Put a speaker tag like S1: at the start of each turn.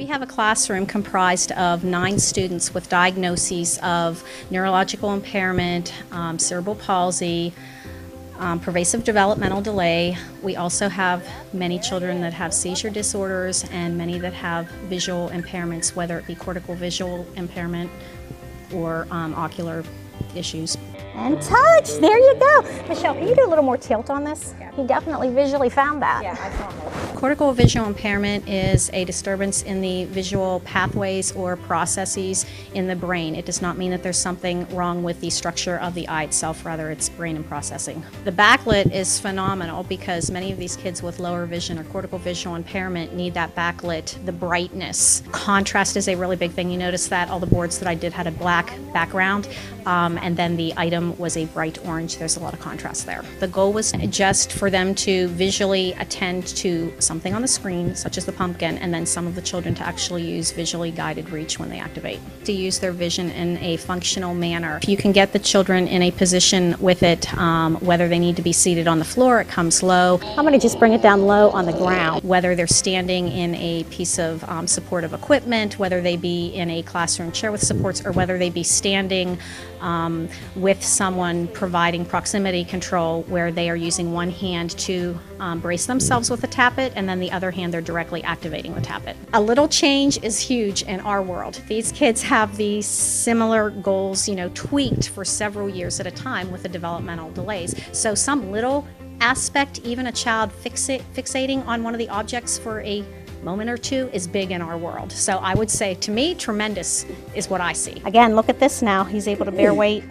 S1: have a classroom comprised of 9 students with diagnoses of neurological impairment, cerebral palsy, pervasive developmental delay. We also have many children that have seizure disorders and many that have visual impairments, whether it be cortical visual impairment or ocular issues.
S2: And touch, there you go. Michelle, can you do a little more tilt on this? Yeah. He definitely visually found that.
S3: Yeah, I saw that.
S1: Cortical visual impairment is a disturbance in the visual pathways or processes in the brain. It does not mean that there's something wrong with the structure of the eye itself, rather it's brain and processing. The backlit is phenomenal because many of these kids with lower vision or cortical visual impairment need that backlit, the brightness. Contrast is a really big thing. You notice that all the boards that I did had a black background and then the item was a bright orange. There's a lot of contrast there. The goal was just for them to visually attend to something on the screen, such as the pumpkin, and then some of the children to actually use visually guided reach when they activate. To use their vision in a functional manner. If you can get the children in a position with it, whether they need to be seated on the floor, it comes low.
S2: I'm going to just bring it down low on the ground.
S1: Whether they're standing in a piece of supportive equipment, whether they be in a classroom chair with supports, or whether they be standing with someone providing proximity control where they are using one hand to brace themselves with the TAPit and then the other hand they're directly activating the TAPit. A little change is huge in our world. These kids have these similar goals, tweaked for several years at a time with the developmental delays. So some little aspect, even a child fixating on one of the objects for a moment or two is big in our world. So I would say, to me, tremendous is what I see.
S2: Again, look at this now. He's able to bear weight.